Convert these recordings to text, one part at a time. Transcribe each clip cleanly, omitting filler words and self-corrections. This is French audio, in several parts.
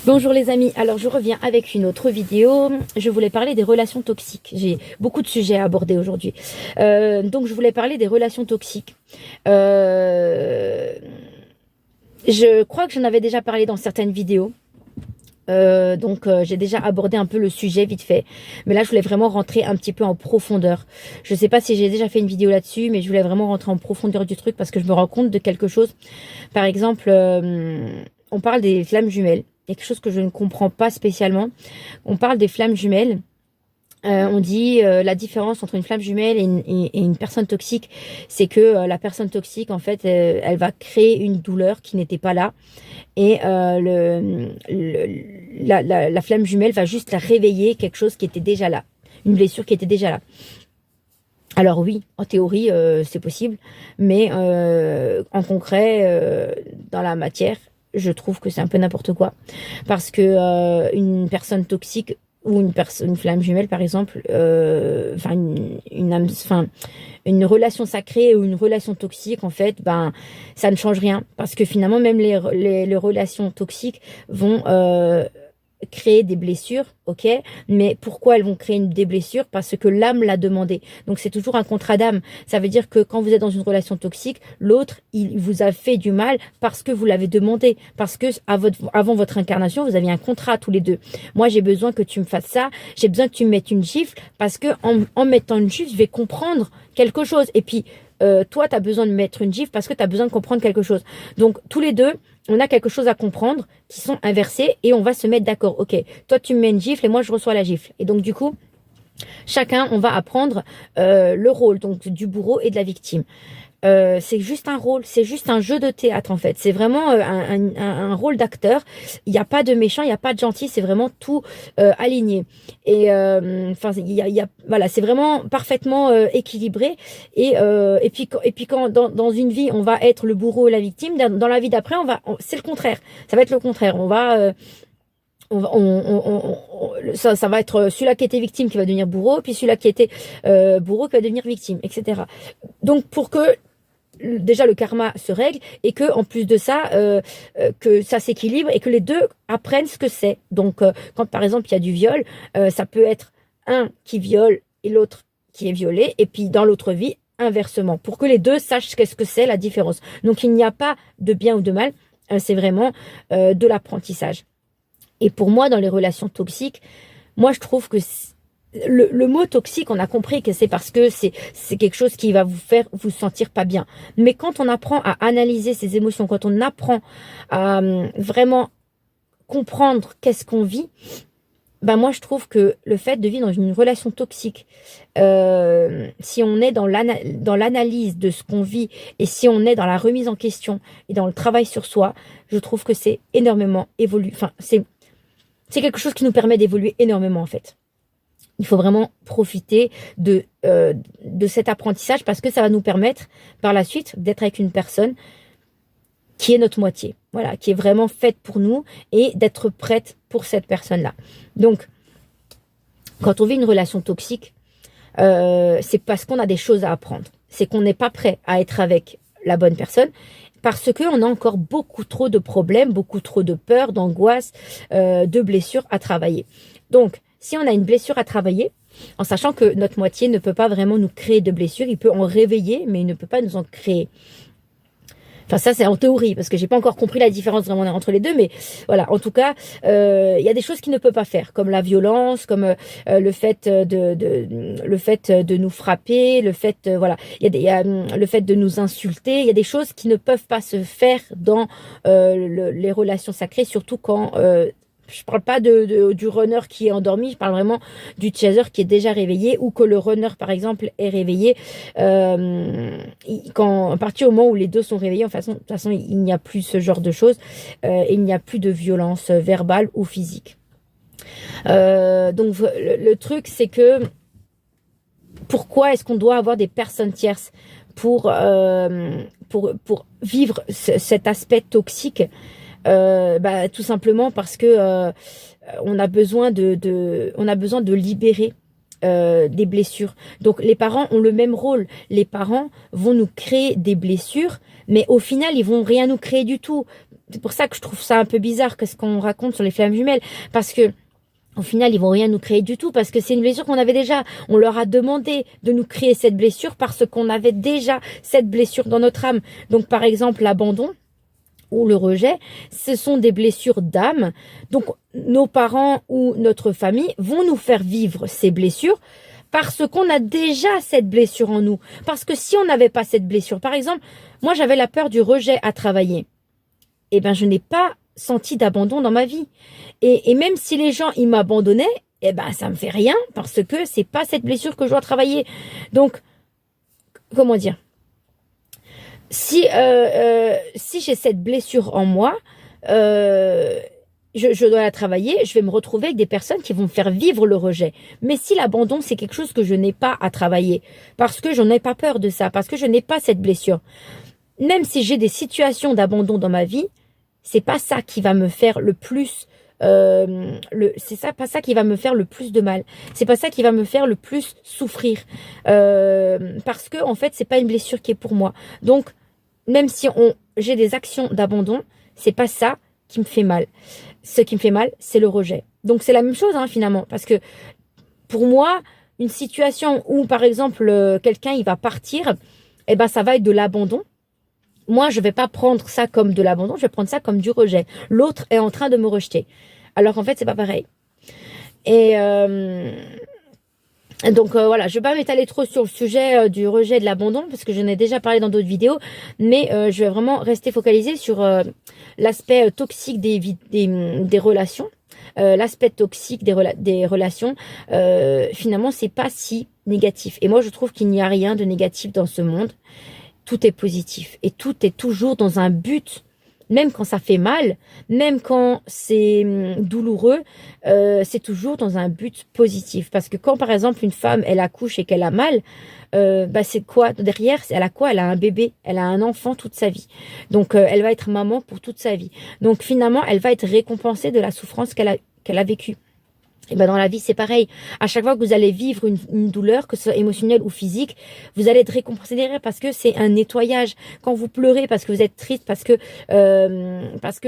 Bonjour les amis, alors je reviens avec une autre vidéo. Je voulais parler des relations toxiques. J'ai beaucoup de sujets à aborder aujourd'hui. Donc je voulais parler des relations toxiques. Je crois que j'en avais déjà parlé dans certaines vidéos. J'ai déjà abordé un peu le sujet vite fait, mais là je voulais vraiment rentrer un petit peu en profondeur. Je sais pas si j'ai déjà fait une vidéo là-dessus, mais je voulais vraiment rentrer en profondeur du truc parce que je me rends compte de quelque chose. Par exemple, on parle des flammes jumelles, il y a quelque chose que je ne comprends pas spécialement. On parle des flammes jumelles. On dit la différence entre une flamme jumelle et une personne toxique, c'est que la personne toxique, en fait, elle va créer une douleur qui n'était pas là. Et la flamme jumelle va juste la réveiller quelque chose qui était déjà là. Une blessure qui était déjà là. Alors oui, en théorie, c'est possible. Mais en concret, dans la matière, je trouve que c'est un peu n'importe quoi. Parce que une personne toxique ou une flamme jumelle par exemple, une relation sacrée ou une relation toxique, en fait, ben ça ne change rien parce que finalement même les relations toxiques vont créer des blessures, ok, mais pourquoi elles vont créer des blessures? Parce que l'âme l'a demandé. Donc c'est toujours un contrat d'âme. Ça veut dire que quand vous êtes dans une relation toxique, l'autre, il vous a fait du mal parce que vous l'avez demandé, parce que avant votre incarnation, vous aviez un contrat tous les deux. Moi, j'ai besoin que tu me fasses ça, j'ai besoin que tu me mettes une gifle, parce que en mettant une gifle, je vais comprendre quelque chose. Et puis, toi, tu as besoin de mettre une gifle parce que tu as besoin de comprendre quelque chose. Donc, tous les deux, on a quelque chose à comprendre qui sont inversés et on va se mettre d'accord. Ok, toi, tu me mets une gifle et moi, je reçois la gifle. Et donc, du coup, chacun, on va apprendre le rôle donc du bourreau et de la victime. C'est juste un rôle, c'est juste un jeu de théâtre en fait. C'est vraiment un rôle d'acteur. Il n'y a pas de méchant, il n'y a pas de gentil, c'est vraiment tout aligné. Et voilà, c'est vraiment parfaitement équilibré. Et puis quand dans une vie on va être le bourreau et la victime, dans la vie d'après c'est le contraire. Ça va être le contraire. Ça va être celui-là qui était victime qui va devenir bourreau, puis celui-là qui était bourreau qui va devenir victime, etc. Donc pour que déjà le karma se règle et que en plus de ça que ça s'équilibre et que les deux apprennent ce que c'est. Donc quand par exemple il y a du viol, ça peut être un qui viole et l'autre qui est violé, et puis dans l'autre vie inversement, pour que les deux sachent qu'est-ce que c'est la différence. Donc il n'y a pas de bien ou de mal, c'est vraiment de l'apprentissage. Et pour moi, dans les relations toxiques, moi je trouve que le mot toxique, on a compris que c'est parce que c'est quelque chose qui va vous faire vous sentir pas bien. Mais quand on apprend à analyser ses émotions, quand on apprend à vraiment comprendre qu'est-ce qu'on vit, ben moi je trouve que le fait de vivre dans une relation toxique, si on est dans l'analyse de ce qu'on vit et si on est dans la remise en question et dans le travail sur soi, je trouve que c'est énormément évolué. Enfin, c'est quelque chose qui nous permet d'évoluer énormément en fait. Il faut vraiment profiter de cet apprentissage parce que ça va nous permettre par la suite d'être avec une personne qui est notre moitié, voilà, qui est vraiment faite pour nous et d'être prête pour cette personne-là. Donc, quand on vit une relation toxique, c'est parce qu'on a des choses à apprendre. C'est qu'on n'est pas prêt à être avec la bonne personne parce qu'on a encore beaucoup trop de problèmes, beaucoup trop de peurs, d'angoisses, de blessures à travailler. Donc, si on a une blessure à travailler, en sachant que notre moitié ne peut pas vraiment nous créer de blessures, il peut en réveiller, mais il ne peut pas nous en créer. Enfin, ça, c'est en théorie, parce que j'ai pas encore compris la différence vraiment entre les deux, mais voilà. En tout cas, il y a des choses qu'il ne peut pas faire, comme la violence, comme le fait de nous frapper, le fait, voilà. Il y a le fait de nous insulter. Il y a des choses qui ne peuvent pas se faire dans les relations sacrées, surtout quand je parle pas du runner qui est endormi, je parle vraiment du chaser qui est déjà réveillé ou que le runner, par exemple, est réveillé. À partir du moment où les deux sont réveillés, de toute façon, il n'y a plus ce genre de choses. Et il n'y a plus de violence verbale ou physique. Donc, le truc, c'est que pourquoi est-ce qu'on doit avoir des personnes tierces pour vivre cet aspect toxique? Tout simplement parce que on a besoin de libérer des blessures. Donc les parents ont le même rôle. Les parents vont nous créer des blessures, mais au final ils vont rien nous créer du tout. c'est pour ça que je trouve ça un peu bizarre qu'est-ce qu'on raconte sur les flammes jumelles, parce que au final, ils vont rien nous créer du tout parce que c'est une blessure qu'on avait déjà. On leur a demandé de nous créer cette blessure parce qu'on avait déjà cette blessure dans notre âme. Donc, par exemple, l'abandon ou le rejet, ce sont des blessures d'âme. Donc, nos parents ou notre famille vont nous faire vivre ces blessures parce qu'on a déjà cette blessure en nous. Parce que si on n'avait pas cette blessure, par exemple, moi, j'avais la peur du rejet à travailler. Eh ben, je n'ai pas senti d'abandon dans ma vie. Et même si les gens, ils m'abandonnaient, eh ben, ça me fait rien parce que c'est pas cette blessure que je dois travailler. Donc, comment dire? Si j'ai cette blessure en moi, je dois la travailler, je vais me retrouver avec des personnes qui vont me faire vivre le rejet. Mais si l'abandon, c'est quelque chose que je n'ai pas à travailler, parce que je n'ai pas peur de ça, parce que je n'ai pas cette blessure, même si j'ai des situations d'abandon dans ma vie, c'est pas ça qui va me faire le plus pas ça qui va me faire le plus de mal. C'est pas ça qui va me faire le plus souffrir. Parce que en fait, c'est pas une blessure qui est pour moi. Donc, même si j'ai des actions d'abandon, c'est pas ça qui me fait mal. Ce qui me fait mal, c'est le rejet. Donc c'est la même chose finalement, parce que pour moi, une situation où par exemple quelqu'un il va partir, eh ben ça va être de l'abandon. Moi, je vais pas prendre ça comme de l'abandon, je vais prendre ça comme du rejet. L'autre est en train de me rejeter. Alors qu'en fait, c'est pas pareil. Et donc voilà, je vais pas m'étaler trop sur le sujet du rejet, de l'abandon, parce que j'en ai déjà parlé dans d'autres vidéos, mais je vais vraiment rester focalisée sur l'aspect toxique des relations. L'aspect toxique des relations, finalement, c'est pas si négatif. Et moi, je trouve qu'il n'y a rien de négatif dans ce monde. Tout est positif et tout est toujours dans un but, même quand ça fait mal, même quand c'est douloureux, c'est toujours dans un but positif. Parce que quand par exemple une femme elle accouche et qu'elle a mal, c'est quoi derrière? Elle a quoi? Elle a un bébé, elle a un enfant toute sa vie. Donc elle va être maman pour toute sa vie. Donc finalement elle va être récompensée de la souffrance qu'elle a vécue. Et ben dans la vie, c'est pareil. À chaque fois que vous allez vivre une douleur, que ce soit émotionnelle ou physique, vous allez être récompensé derrière parce que c'est un nettoyage. Quand vous pleurez parce que vous êtes triste, parce que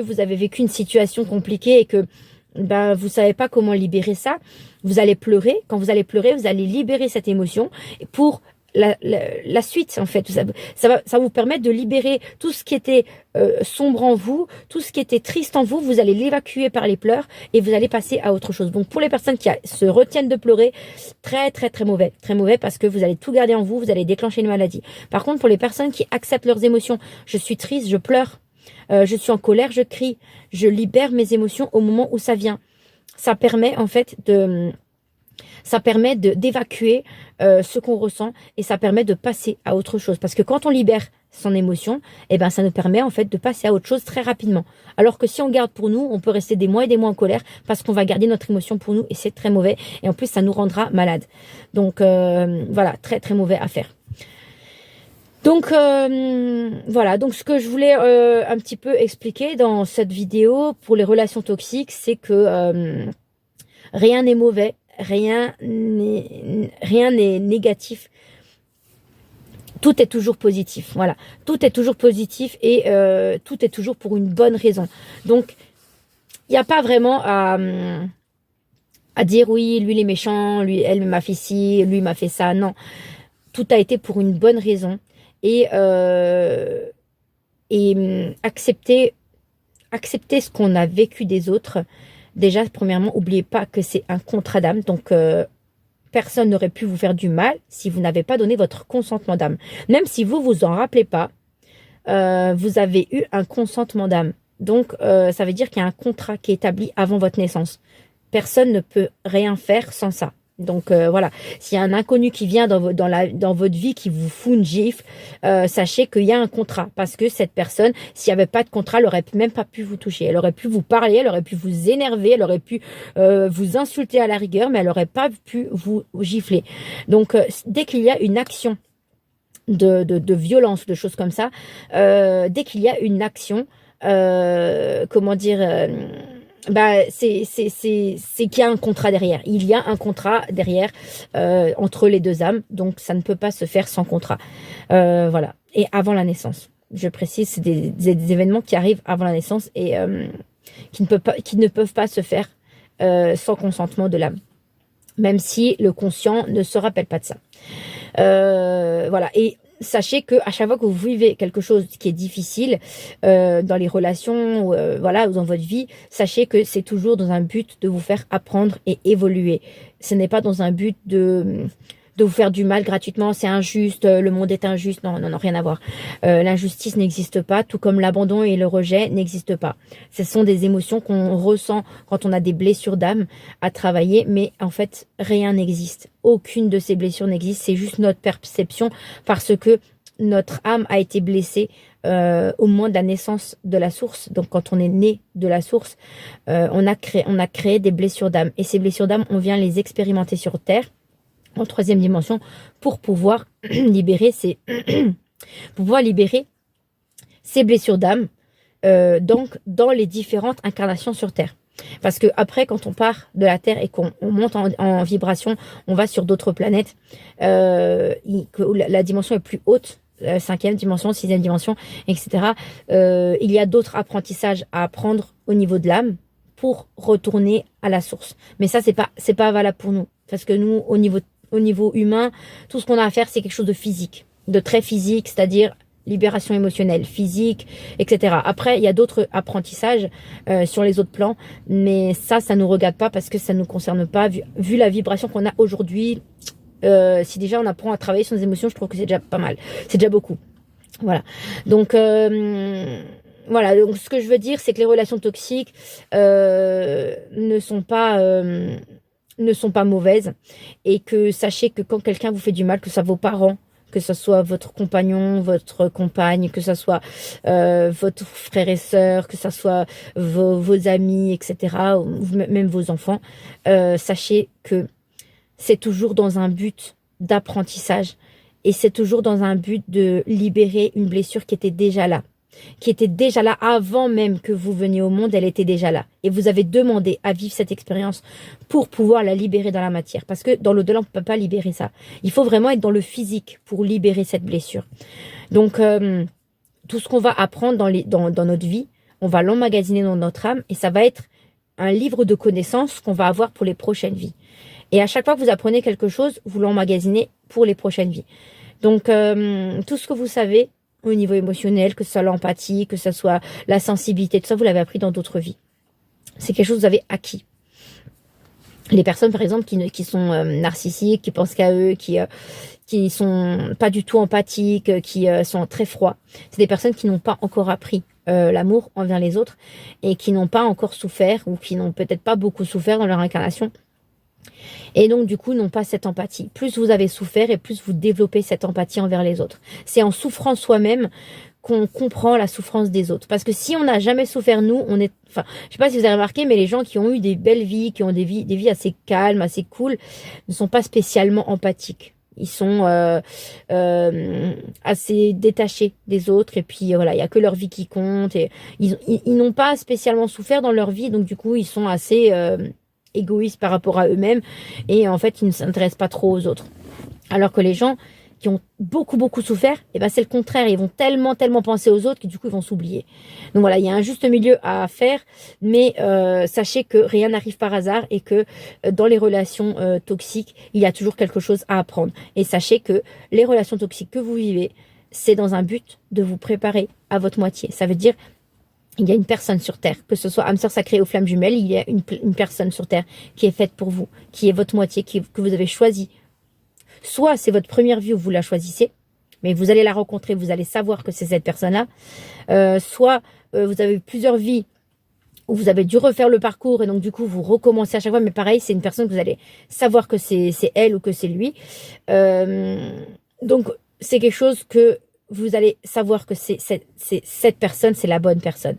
vous avez vécu une situation compliquée et que vous savez pas comment libérer ça, vous allez pleurer. Quand vous allez pleurer, vous allez libérer cette émotion pour la suite en fait. Ça va vous permettre de libérer tout ce qui était sombre en vous, tout ce qui était triste en vous, vous allez l'évacuer par les pleurs et vous allez passer à autre chose. Donc pour les personnes qui se retiennent de pleurer, très très très mauvais parce que vous allez tout garder en vous, vous allez déclencher une maladie. Par contre pour les personnes qui acceptent leurs émotions, je suis triste, je pleure, je suis en colère, je crie, je libère mes émotions au moment où ça vient. Ça permet en fait d'évacuer ce qu'on ressent et ça permet de passer à autre chose. Parce que quand on libère son émotion, eh ben ça nous permet en fait de passer à autre chose très rapidement. Alors que si on garde pour nous, on peut rester des mois et des mois en colère parce qu'on va garder notre émotion pour nous et c'est très mauvais. Et en plus, ça nous rendra malade. Donc voilà, très très mauvais à faire. Donc voilà, donc ce que je voulais un petit peu expliquer dans cette vidéo pour les relations toxiques, c'est que rien n'est mauvais. Rien n'est négatif. Tout est toujours positif. Voilà. Tout est toujours positif et tout est toujours pour une bonne raison. Donc, il n'y a pas vraiment à dire oui, lui il est méchant, lui, elle m'a fait ci, lui m'a fait ça. Non. Tout a été pour une bonne raison. Et accepter ce qu'on a vécu des autres. Déjà, premièrement, n'oubliez pas que c'est un contrat d'âme. Donc, personne n'aurait pu vous faire du mal si vous n'avez pas donné votre consentement d'âme. Même si vous vous en rappelez pas, vous avez eu un consentement d'âme. Donc, ça veut dire qu'il y a un contrat qui est établi avant votre naissance. Personne ne peut rien faire sans ça. Donc voilà, s'il y a un inconnu qui vient dans votre vie qui vous fout une gifle, sachez qu'il y a un contrat parce que cette personne, s'il n'y avait pas de contrat, elle aurait même pas pu vous toucher. Elle aurait pu vous parler, elle aurait pu vous énerver, elle aurait pu vous insulter à la rigueur, mais elle n'aurait pas pu vous gifler. Donc dès qu'il y a une action de violence, de choses comme ça, dès qu'il y a une action, comment dire c'est qu'il y a un contrat derrière. Il y a un contrat derrière entre les deux âmes, donc ça ne peut pas se faire sans contrat. Voilà. Et avant la naissance. Je précise, c'est des événements qui arrivent avant la naissance et qui ne peuvent pas se faire sans consentement de l'âme, même si le conscient ne se rappelle pas de ça. Voilà. Et sachez que à chaque fois que vous vivez quelque chose qui est difficile dans les relations, voilà, ou dans votre vie, sachez que c'est toujours dans un but de vous faire apprendre et évoluer. Ce n'est pas dans un but de vous faire du mal gratuitement, c'est injuste, le monde est injuste. Non, non, non, rien à voir. L'injustice n'existe pas, tout comme l'abandon et le rejet n'existent pas. Ce sont des émotions qu'on ressent quand on a des blessures d'âme à travailler, mais en fait, rien n'existe. Aucune de ces blessures n'existe, c'est juste notre perception parce que notre âme a été blessée au moment de la naissance de la source. Donc, quand on est né de la source, on a créé des blessures d'âme. Et ces blessures d'âme, on vient les expérimenter sur Terre, en 3e dimension, pour pouvoir libérer ces blessures d'âme donc dans les différentes incarnations sur Terre. Parce que après, quand on part de la Terre et qu'on monte en vibration, on va sur d'autres planètes, la dimension est plus haute, 5e dimension, 6e dimension, etc. Il y a d'autres apprentissages à apprendre au niveau de l'âme pour retourner à la source. Mais ça, c'est pas valable pour nous. Parce que nous, au niveau humain, tout ce qu'on a à faire, c'est quelque chose de physique, de très physique, c'est-à-dire libération émotionnelle, physique, etc. Après, il y a d'autres apprentissages sur les autres plans, mais ça nous regarde pas parce que ça nous concerne pas. Vu la vibration qu'on a aujourd'hui, si déjà on apprend à travailler sur nos émotions, je trouve que c'est déjà pas mal, c'est déjà beaucoup. Voilà. Donc voilà. Donc ce que je veux dire, c'est que les relations toxiques ne sont pas mauvaises, et que sachez que quand quelqu'un vous fait du mal, que ça vos parents, que ce soit votre compagnon, votre compagne, que ce soit votre frère et sœur, que ce soit vos amis, etc., ou même vos enfants, sachez que c'est toujours dans un but d'apprentissage, et c'est toujours dans un but de libérer une blessure qui était déjà là. Avant même que vous veniez au monde, elle était déjà là. Et vous avez demandé à vivre cette expérience pour pouvoir la libérer dans la matière. Parce que dans l'au-delà, on ne peut pas libérer ça. Il faut vraiment être dans le physique pour libérer cette blessure. Donc, tout ce qu'on va apprendre dans notre vie, on va l'emmagasiner dans notre âme, et ça va être un livre de connaissances qu'on va avoir pour les prochaines vies. Et à chaque fois que vous apprenez quelque chose, vous l'emmagasinez pour les prochaines vies. Donc, tout ce que vous savez au niveau émotionnel, que ce soit l'empathie, que ce soit la sensibilité, tout ça, vous l'avez appris dans d'autres vies. C'est quelque chose que vous avez acquis. Les personnes, par exemple, qui sont narcissiques, qui pensent qu'à eux, qui sont pas du tout empathiques, qui sont très froids, c'est des personnes qui n'ont pas encore appris l'amour envers les autres, et qui n'ont pas encore souffert, ou qui n'ont peut-être pas beaucoup souffert dans leur incarnation. Et donc, du coup, n'ont pas cette empathie. Plus vous avez souffert, et plus vous développez cette empathie envers les autres. C'est en souffrant soi-même qu'on comprend la souffrance des autres. Parce que si on n'a jamais souffert, nous, je sais pas si vous avez remarqué, mais les gens qui ont eu des belles vies, qui ont des vies assez calmes, assez cool, ne sont pas spécialement empathiques. Ils sont assez détachés des autres, et puis voilà, il y a que leur vie qui compte, et ils n'ont pas spécialement souffert dans leur vie, donc du coup, ils sont assez égoïstes par rapport à eux-mêmes, et en fait ils ne s'intéressent pas trop aux autres. Alors que les gens qui ont beaucoup souffert, et ben c'est le contraire, ils vont tellement penser aux autres que du coup ils vont s'oublier. Donc voilà, il y a un juste milieu à faire, mais sachez que rien n'arrive par hasard, et que dans les relations toxiques, il y a toujours quelque chose à apprendre. Et sachez que les relations toxiques que vous vivez, c'est dans un but de vous préparer à votre moitié. Ça veut dire, il y a une personne sur Terre, que ce soit âme sœur sacrée ou flamme jumelle, il y a une personne sur Terre qui est faite pour vous, qui est votre moitié, que vous avez choisi. Soit c'est votre première vie où vous la choisissez, mais vous allez la rencontrer, vous allez savoir que c'est cette personne-là. Soit vous avez plusieurs vies où vous avez dû refaire le parcours, et donc du coup vous recommencez à chaque fois, mais pareil, c'est une personne que vous allez savoir que c'est elle ou que c'est lui. Donc c'est quelque chose que vous allez savoir que c'est cette personne, c'est la bonne personne.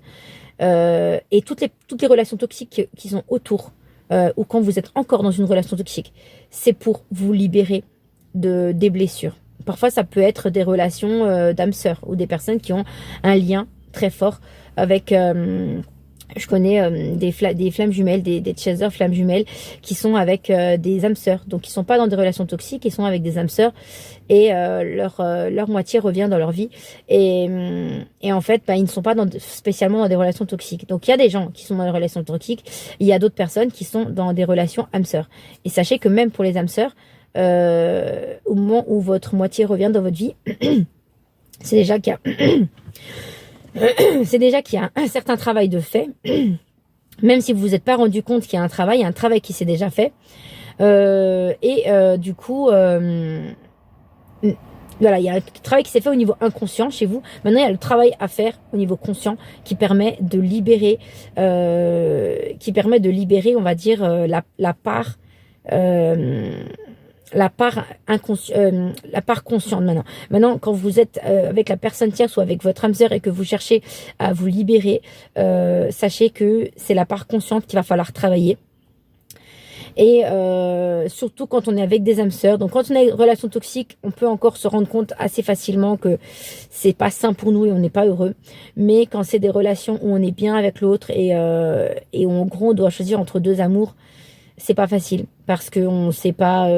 Et toutes les relations toxiques qui sont autour, ou quand vous êtes encore dans une relation toxique, c'est pour vous libérer des blessures. Parfois, ça peut être des relations d'âme sœur, ou des personnes qui ont un lien très fort avec Je connais des flammes jumelles, des chasers flammes jumelles qui sont avec des âmes sœurs. Donc, ils sont pas dans des relations toxiques, ils sont avec des âmes sœurs et leur moitié revient dans leur vie. Et en fait, bah, ils ne sont pas spécialement dans des relations toxiques. Donc, il y a des gens qui sont dans des relations toxiques. Il y a d'autres personnes qui sont dans des relations âmes sœurs. Et sachez que même pour les âmes sœurs, au moment où votre moitié revient dans votre vie, c'est déjà qu'il y a... c'est déjà qu'il y a un certain travail de fait, même si vous vous êtes pas rendu compte qu'il y a il y a un travail qui s'est déjà fait. Du coup, voilà, il y a un travail qui s'est fait au niveau inconscient chez vous. Maintenant, il y a le travail à faire au niveau conscient qui permet de libérer, on va dire, la part. La part consciente maintenant. Maintenant, quand vous êtes avec la personne tierce ou avec votre âme sœur et que vous cherchez à vous libérer, sachez que c'est la part consciente qu'il va falloir travailler. Et surtout quand on est avec des âmes sœurs. Donc quand on a une relation toxique, on peut encore se rendre compte assez facilement que c'est pas sain pour nous et on n'est pas heureux. Mais quand c'est des relations où on est bien avec l'autre et où en gros on doit choisir entre deux amours, c'est pas facile parce qu'on ne sait pas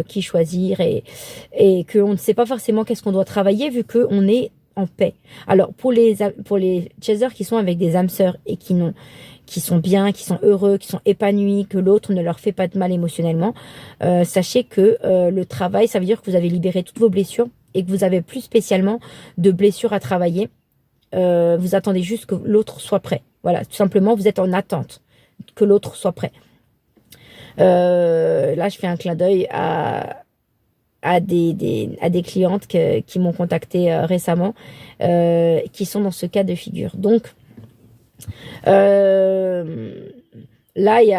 qui choisir et qu'on ne sait pas forcément qu'est-ce qu'on doit travailler vu qu'on est en paix. Alors pour les chasers qui sont avec des âmes sœurs et qui sont bien, qui sont heureux, qui sont épanouis, que l'autre ne leur fait pas de mal émotionnellement, sachez que le travail, ça veut dire que vous avez libéré toutes vos blessures et que vous avez plus spécialement de blessures à travailler. Vous attendez juste que l'autre soit prêt. Voilà, tout simplement, vous êtes en attente que l'autre soit prêt. Là, je fais un clin d'œil à des clientes qui m'ont contacté récemment, qui sont dans ce cas de figure. Donc, là, il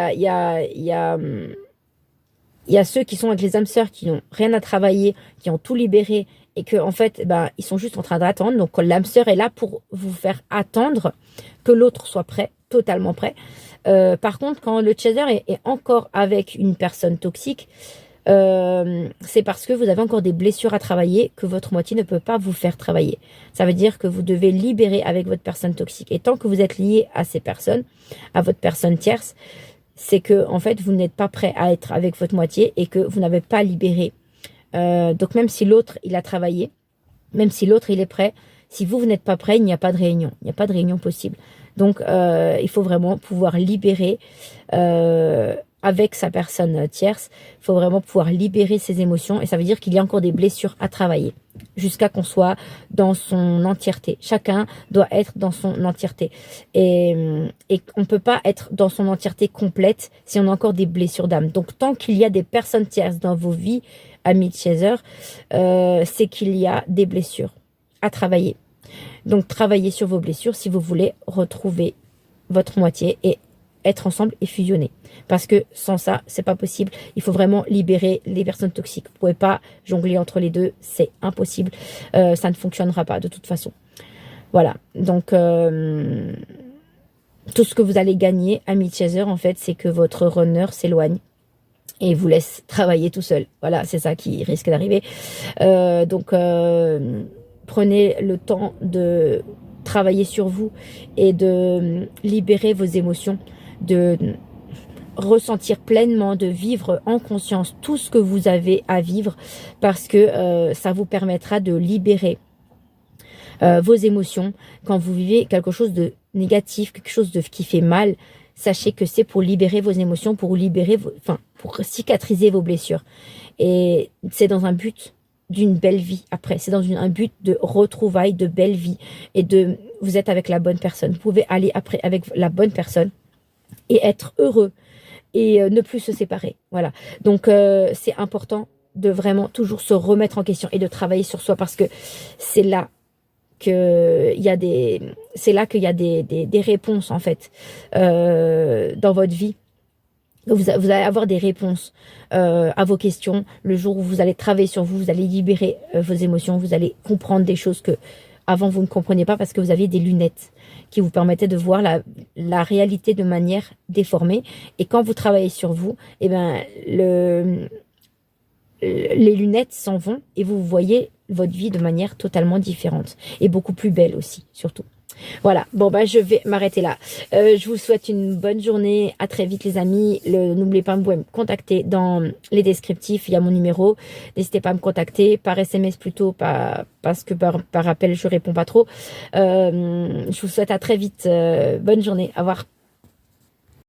y a ceux qui sont avec les âmes sœurs qui n'ont rien à travailler, qui ont tout libéré et que en fait, ben, ils sont juste en train d'attendre. Donc, l'âme sœur est là pour vous faire attendre que l'autre soit prêt, totalement prêt. Par contre, quand le chaser est encore avec une personne toxique, c'est parce que vous avez encore des blessures à travailler que votre moitié ne peut pas vous faire travailler. Ça veut dire que vous devez libérer avec votre personne toxique. Et tant que vous êtes lié à ces personnes, à votre personne tierce, c'est que en fait vous n'êtes pas prêt à être avec votre moitié et que vous n'avez pas libéré. Donc même si l'autre il a travaillé, même si l'autre il est prêt, si vous n'êtes pas prêt, il n'y a pas de réunion. Il n'y a pas de réunion possible. Donc, il faut vraiment pouvoir libérer avec sa personne tierce. Il faut vraiment pouvoir libérer ses émotions. Et ça veut dire qu'il y a encore des blessures à travailler jusqu'à qu'on soit dans son entièreté. Chacun doit être dans son entièreté. Et on ne peut pas être dans son entièreté complète si on a encore des blessures d'âme. Donc, tant qu'il y a des personnes tierces dans vos vies, amis de chaser, c'est qu'il y a des blessures à travailler. Donc, travaillez sur vos blessures si vous voulez retrouver votre moitié et être ensemble et fusionner. Parce que sans ça, c'est pas possible. Il faut vraiment libérer les personnes toxiques. Vous pouvez pas jongler entre les deux. C'est impossible. Ça ne fonctionnera pas de toute façon. Voilà. Donc, tout ce que vous allez gagner, ami chaser, en fait, c'est que votre runner s'éloigne et vous laisse travailler tout seul. Voilà, c'est ça qui risque d'arriver. Prenez le temps de travailler sur vous et de libérer vos émotions, de ressentir pleinement, de vivre en conscience tout ce que vous avez à vivre parce que ça vous permettra de libérer vos émotions. Quand vous vivez quelque chose de négatif, quelque chose qui fait mal, sachez que c'est pour libérer vos émotions, pour libérer pour cicatriser vos blessures. Et c'est dans un but d'une belle vie après. C'est dans un but de retrouvailles, de belle vie et vous êtes avec la bonne personne. Vous pouvez aller après avec la bonne personne et être heureux et ne plus se séparer. Voilà. Donc, c'est important de vraiment toujours se remettre en question et de travailler sur soi parce que c'est là qu'il y a des réponses en fait dans votre vie. Vous allez avoir des réponses à vos questions. Le jour où vous allez travailler sur vous, vous allez libérer vos émotions, vous allez comprendre des choses que avant vous ne compreniez pas parce que vous aviez des lunettes qui vous permettaient de voir la réalité de manière déformée. Et quand vous travaillez sur vous, eh ben les lunettes s'en vont et vous voyez votre vie de manière totalement différente et beaucoup plus belle aussi, surtout. Voilà, bon bah je vais m'arrêter là. Je vous souhaite une bonne journée, à très vite les amis. N'oubliez pas, vous pouvez me contacter dans les descriptifs, il y a mon numéro. N'hésitez pas à me contacter, par SMS plutôt, pas, parce que par appel je réponds pas trop. Je vous souhaite à très vite, bonne journée, au revoir.